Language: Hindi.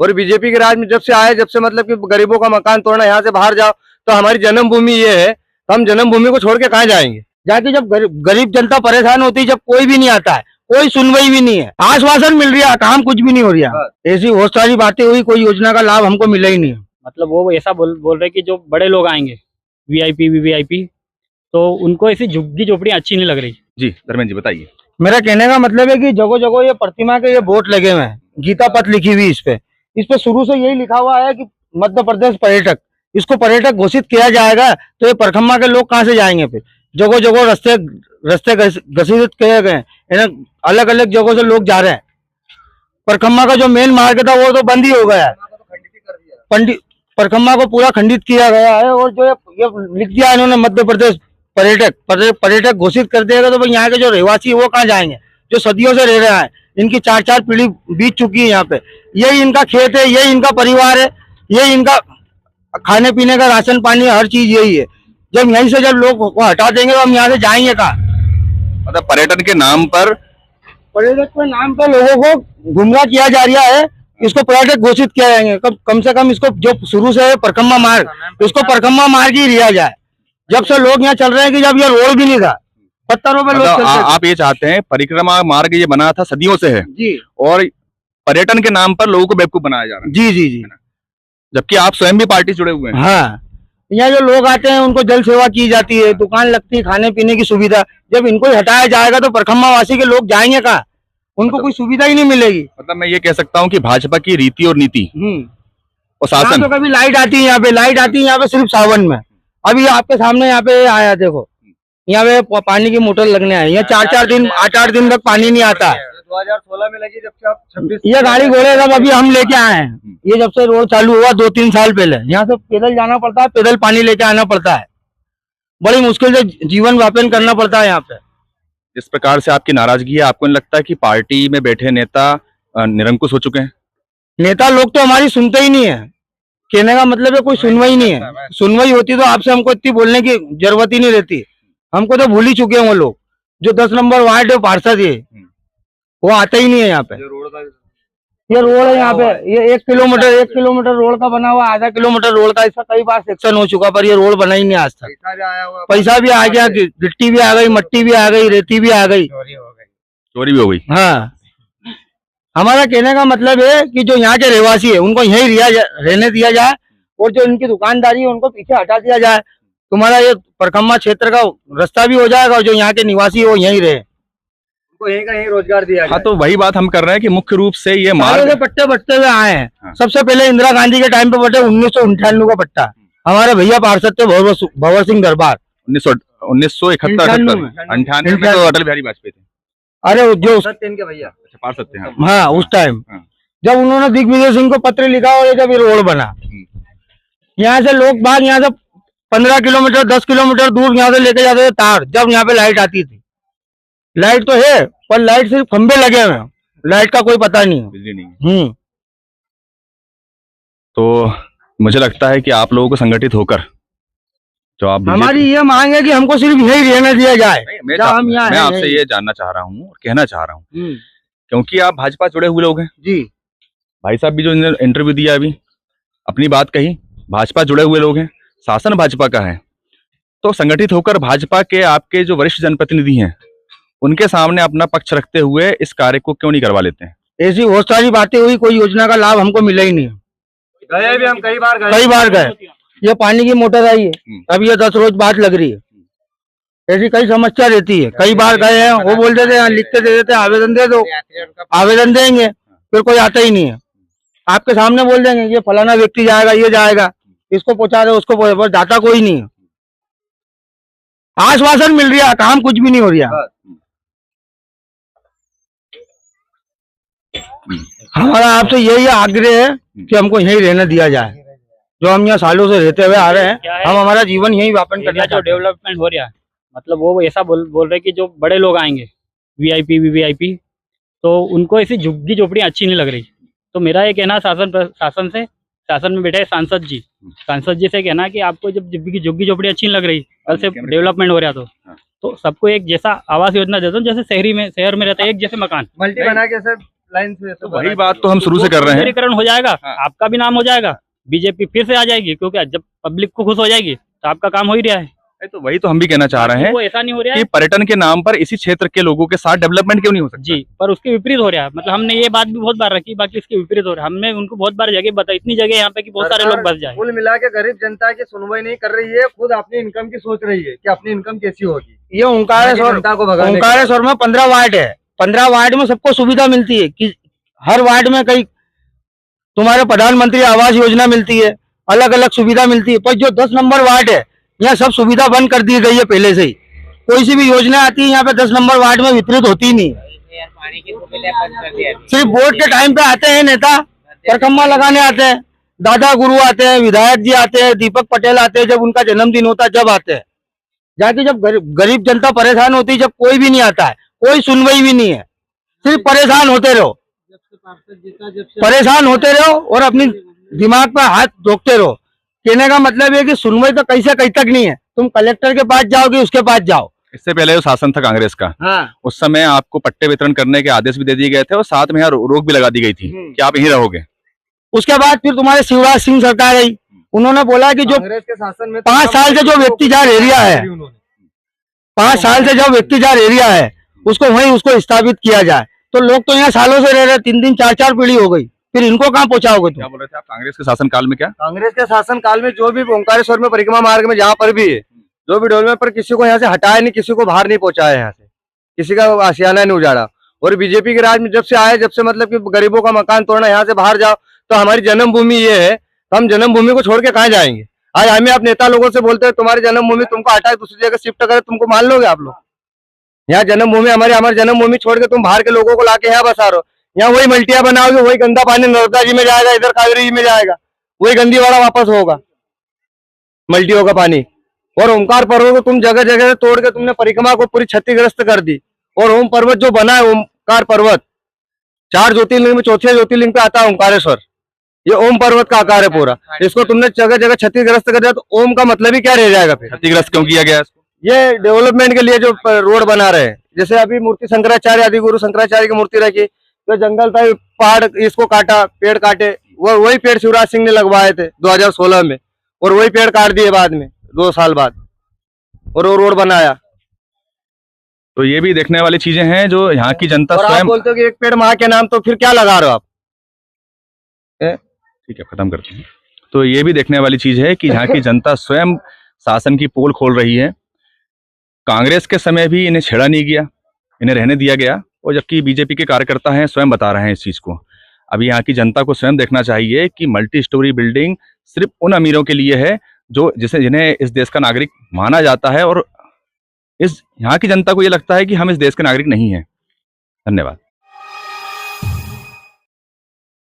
और बीजेपी के राज में जब से आए, जब से मतलब कि गरीबों का मकान तोड़ना, यहाँ से बाहर जाओ तो हमारी जन्मभूमि ये है, तो हम जन्मभूमि को छोड़ के कहाँ जाएंगे? जाके जब गरीब जनता परेशान होती है, जब कोई भी नहीं आता है, कोई सुनवाई भी नहीं है, आश्वासन मिल रहा है, काम कुछ भी नहीं हो रहा। ऐसी बहुत सारी बातें हुई, कोई योजना का लाभ हमको मिला ही नहीं। मतलब वो ऐसा बोल रहे कि जो बड़े लोग आएंगे वीआईपी वीवीआईपी, तो उनको ऐसी झुग्गी झोपड़ियां अच्छी नहीं लग रही। जी धर्मेंद्र जी बताइए। मेरा कहने का मतलब है कि जगह जगह ये प्रतिमा के ये बोर्ड लगे हुए हैं, गीता पथ लिखी हुई इस पे शुरू से यही लिखा हुआ है कि मध्य प्रदेश पर्यटक, इसको पर्यटक घोषित किया जाएगा तो ये परखम्मा के लोग कहाँ से जाएंगे? फिर जगह जगह रास्ते घसीट किए गए, अलग अलग जगहों से लोग जा रहे हैं। परखम्मा का जो मेन मार्ग था वो तो बंद ही हो गया है, परखम्मा को पूरा खंडित किया गया है। और जो ये लिख दिया इन्होंने मध्य प्रदेश पर्यटक घोषित कर देगा, तो भाई यहाँ के जो रहवासी वो कहाँ जाएंगे? जो सदियों से रह रहे हैं, इनकी 4-4 पीढ़ी बीत चुकी है यहाँ पे, यही इनका खेत है, यही इनका परिवार है, यही इनका खाने पीने का राशन पानी हर चीज यही है। जब यहीं से जब लोग को हटा देंगे तो हम यहाँ से जाएंगे कहाँ? मतलब पर्यटन के नाम पर लोगों को गुमराह किया जा रहा है, इसको पर्यटक घोषित किया जाएंगे। कम से कम इसको जो शुरू से है परखम्मा मार्ग, इसको परखम्मा मार्ग ही लिया जाए। जब से लोग यहाँ चल रहे हैं कि जब ये रोड भी नहीं था, पत्थरों पे लोग चलते थे। आप ये चाहते हैं परिक्रमा मार्ग ये बना था सदियों से है जी, और पर्यटन के नाम पर लोगों को बेवकूफ बनाया जा रहा है। जी जी जी। जबकि आप स्वयं भी पार्टी जुड़े हुए हैं। हाँ, यहाँ जो लोग आते हैं उनको जल सेवा की जाती है, दुकान लगती है, खाने पीने की सुविधा। जब इनको हटाया जाएगा तो परखम्मा वासी के लोग जाएंगे कहाँ? उनको कोई सुविधा ही नहीं मिलेगी। मतलब मैं ये कह सकता हूँ कि भाजपा की रीति और नीति और शासन, तो कभी लाइट आती है यहाँ पे, सिर्फ सावन में। अभी आपके सामने यहाँ पे आया, देखो यहाँ पे पानी की मोटर लगने आए, यहाँ 4-4 दिन 8-8 दिन तक पानी नहीं आता। 2016 में लगी, जब से आप 26 ये गाड़ी घोड़े सब अभी हम लेके आए हैं। ये जब से रोड चालू हुआ 2-3 साल पहले, यहाँ से पैदल जाना पड़ता है, पैदल पानी लेके आना पड़ता है, बड़ी मुश्किल से जीवन यापन करना पड़ता है यहाँ पे। जिस प्रकार से आपकी नाराजगी है, आपको नहीं लगता है कि पार्टी में बैठे नेता निरंकुश हो चुके हैं? नेता लोग तो हमारी सुनते ही नहीं है, कहने का मतलब है कोई सुनवाई नहीं है। सुनवाई होती तो आपसे हमको इतनी बोलने की जरूरत ही नहीं रहती। हमको तो भूल ही चुके हैं वो लोग। जो 10 नंबर वार्ड है पार्षद है, वो आता ही नहीं है यहाँ पे। ये रोड है यहाँ पे, ये 1 किलोमीटर रोड का बना हुआ, आधा किलोमीटर रोड का, इसका कई बार सेक्शन हो चुका, पर ये रोड बना ही नहीं आज तक। पैसा भी आ गया, गिट्टी भी आ गई, मट्टी भी आ गई, रेती भी आ गई, चोरी भी हो गई। हाँ, हमारा कहने का मतलब है कि जो यहाँ के रहवासी है उनको यहीं रहने दिया जाए, और जो इनकी दुकानदारी है उनको पीछे हटा दिया जाए। तुम्हारा ये परखम्मा क्षेत्र का रास्ता भी हो जाएगा, और जो यहाँ के निवासी है वो यहीं रहे, उनको यहीं का यहीं रोजगार दिया जाए। हाँ, तो वही बात हम कर रहे हैं कि मुख्य रूप से ये मार्ग पट्टे बटते हुए आए हैं। हाँ। सबसे पहले इंदिरा गांधी के टाइम पे बटे 1998 का पट्टा, हमारे भैया पार्षद थे भंवर सिंह दरबार, 1971-98 में तो अटल बिहारी वाजपेयी थे। अरे जो इनके भैया पार्षद थे। हाँ, हाँ, उस टाइम हाँ। जब उन्होंने दिग्विजय सिंह को पत्र लिखा और जब ये रोड बना, यहाँ से लोग बाग यहाँ से 15 किलोमीटर 10 किलोमीटर दूर यहाँ से लेके जाते थे तार, जब यहाँ पे लाइट आती थी। लाइट तो है पर लाइट सिर्फ खंबे लगे हुए हैं, लाइट का कोई पता नहीं है, बिजली नहीं है। तो मुझे लगता है कि आप लोगों को संगठित होकर जो आप हमारी ये मांग है कि हमको सिर्फ यही रहने दिया जाए। मैं आपसे ये जानना चाह रहा हूँ और कहना चाह रहा हूँ, क्योंकि आप भाजपा जुड़े हुए लोग हैं जी। भाई साहब भी जो इंटरव्यू दिया अभी अपनी बात कही, भाजपा जुड़े हुए लोग हैं, शासन भाजपा का है, तो संगठित होकर भाजपा के आपके जो वरिष्ठ जनप्रतिनिधि हैं उनके सामने अपना पक्ष रखते हुए इस कार्य को क्यों नहीं करवा लेते हैं? ऐसी बहुत सारी बातें हुई, कोई योजना का लाभ हमको मिला ही नहीं। गए भी हम कई बार गए। ये पानी की मोटर आई है, अब ये 10 रोज बाद लग रही है, ऐसी कई समस्या रहती है। कई बार गए हैं, वो बोलते थे लिख के दे देते, आवेदन दे दो, आवेदन देंगे, फिर कोई आता ही नहीं है। आपके सामने बोल देंगे ये फलाना व्यक्ति जाएगा, ये जाएगा, इसको पहुंचा दे, उसको पहुंचा, जाता कोई नहीं है। आश्वासन मिल रहा, काम कुछ भी नहीं हो रहा। हमारा आपसे यही आग्रह है कि हमको यहीं रहने दिया जाए, जो हम यहाँ सालों से रहते हुए आ रहे हैं, हम हमारा जीवन यहीं यापन करना चाहते हैं। जो डेवलपमेंट हो रहा है, मतलब वो ऐसा बोल रहे कि जो बड़े लोग आएंगे वीआईपी वीवीआईपी, तो उनको ऐसी झुग्गी झोपड़ियां अच्छी नहीं लग रही। तो मेरा ये कहना शासन में बैठे सांसद जी से कहना कि आपको जब झुग्गी झोपड़ी अच्छी नहीं लग रही, कल से डेवलपमेंट हो रहा तो सबको एक जैसा आवास योजना दे दो, जैसे शहर में रहता है एक जैसे मकान मल्टी बना के सर लाइन से तो वही बात तो हम शुरू से कर रहे हैं। सौंदर्यीकरण हो जाएगा, हाँ। आपका भी नाम हो जाएगा, बीजेपी फिर से आ जाएगी, क्योंकि जब पब्लिक को खुश हो जाएगी तो आपका काम हो ही रहा है। तो वही तो हम भी कहना चाह रहे हैं वो ऐसा नहीं हो रहा कि है पर्यटन के नाम पर इसी क्षेत्र के लोगों के साथ डेवलपमेंट क्यों नहीं हो सकता? जी, पर उसके विपरीत हो रहा है। मतलब हमने ये बात भी बहुत बार रखी, बाकी इसके विपरीत हो रहा है। हमने उनको बहुत बार जगह बताई, इतनी जगह यहाँ पे कि बहुत सारे लोग बस जाए। कुल मिला के गरीब जनता की सुनवाई नहीं कर रही है, खुद अपनी इनकम की सोच रही है कि अपनी इनकम कैसी होगी। ये ओंकारेश्वर जनता को भगाने के लिए। ओंकारेश्वर में 15 वार्ड है। 15 वार्ड में सबको सुविधा मिलती है कि हर वार्ड में कई तुम्हारे प्रधानमंत्री आवास योजना मिलती है, अलग अलग सुविधा मिलती है। पर जो 10 नंबर वार्ड है, यहाँ सब सुविधा बंद कर दी गई है पहले से ही। कोई सी भी योजना आती है यहाँ पे 10 नंबर वार्ड में वितरित होती ही नहीं। सिर्फ वोट के टाइम पे आते हैं नेता, परखम्मा लगाने आते हैं, दादा गुरु आते हैं, विधायक जी आते हैं, दीपक पटेल आते हैं, जब उनका जन्मदिन होता है जब आते हैं। जाके जब गरीब जनता परेशान होती है, जब कोई भी नहीं आता है, कोई सुनवाई भी नहीं है, सिर्फ परेशान होते रहो, परेशान होते रहो और अपनी दिमाग पर हाथ रोकते रहो। कहने का मतलब है कि सुनवाई तो कैसे कहीं तक नहीं है। तुम कलेक्टर के पास जाओगे, उसके पास जाओ। इससे पहले जो शासन था कांग्रेस का, हाँ, उस समय आपको पट्टे वितरण करने के आदेश भी दे दिए गए थे और साथ में यहाँ रोक भी लगा दी गई थी कि आप यहीं रहोगे। उसके बाद फिर तुम्हारे शिवराज सिंह सरकार आई, उन्होंने बोला कि जो कांग्रेस के शासन में 5 साल से जो व्यक्ति जार एरिया है, 5 साल से जो व्यक्ति जार एरिया है, उसको वहीं उसको स्थापित किया जाए। तो लोग तो यहाँ सालों से रह रहे, 3 4 पीढ़ी हो गई, फिर इनको कहाँ पहुंचाओगे क्या तुम? बोल रहे थे आप? कांग्रेस के शासन काल में क्या? कांग्रेस के शासन काल में जो भी ओंकारेश्वर में परिक्रमा मार्ग में जहाँ पर भी है, जो भी डेवलपमेंट पर किसी को यहाँ से हटाया नहीं, किसी को बाहर नहीं पहुंचाया, यहाँ से किसी का आशियाना नहीं उजाड़ा। और बीजेपी के राज में जब से आए, जब से मतलब कि गरीबों का मकान तोड़ना, यहाँ से बाहर जाओ, तो हमारी जन्मभूमि ये है, तो हम जन्मभूमि को छोड़ के कहाँ जाएंगे? आज हमें आप नेता लोगों से बोलते हैं तुम्हारी जन्मभूमि तुमको हटा के दूसरी जगह शिफ्ट करे, तुमको मान लोगे आप लोग? यहाँ जन्मभूमि हमारी जन्मभूमि छोड़ के तुम बाहर के लोगों को लाके यहाँ बसा रहे हो। यहाँ वही मल्टिया बनाओगे, वही गंदा पानी नर्मदा जी में जाएगा, इधर कावेरी जी में जाएगा, वही गंदी वाला वापस होगा मल्टियों का पानी। और ओमकार पर्वत को तुम जगह जगह से तोड़ के तुमने परिक्रमा को पूरी क्षतिग्रस्त कर दी। और ओम पर्वत जो बना है, ओमकार पर्वत 4 ज्योतिर्लिंग में 4थे ज्योतिर्लिंग पे आता है ओमकारेश्वर। ये ओम पर्वत का आकार है पूरा, इसको तुमने जगह जगह क्षतिग्रस्त कर दिया, तो ओम का मतलब ही क्या रह जाएगा फिर? क्षतिग्रस्त क्यों किया गया इसको? ये डेवलपमेंट के लिए जो रोड बना रहे हैं, जैसे अभी मूर्ति शंकराचार्य, आदि गुरु शंकराचार्य की मूर्ति रखी, तो जंगल था, पहाड़ इसको काटा, पेड़ काटे, वही पेड़ शिवराज सिंह ने लगवाए थे 2016 में, और वही पेड़ काट दिए बाद में 2 साल बाद, और वो रोड बनाया। तो ये भी देखने वाली चीजें हैं जो यहाँ की जनता और आप स्वयं। बोलते हो कि एक पेड़ माँ के नाम, तो फिर क्या लगा रहे हो आप? ठीक है, खत्म करते हैं। तो ये भी देखने वाली चीज है कि यहाँ की जनता स्वयं शासन की पोल खोल रही है। कांग्रेस के समय भी इन्हें छेड़ा नहीं गया, इन्हें रहने दिया गया, और जबकि बीजेपी के कार्यकर्ता हैं स्वयं बता रहे हैं इस चीज को। अभी यहाँ की जनता को स्वयं देखना चाहिए कि मल्टी स्टोरी बिल्डिंग सिर्फ उन अमीरों के लिए है जो जिन्हें इस देश का नागरिक माना जाता है, और इस यहाँ की जनता को ये लगता है कि हम इस देश के नागरिक नहीं हैं। धन्यवाद।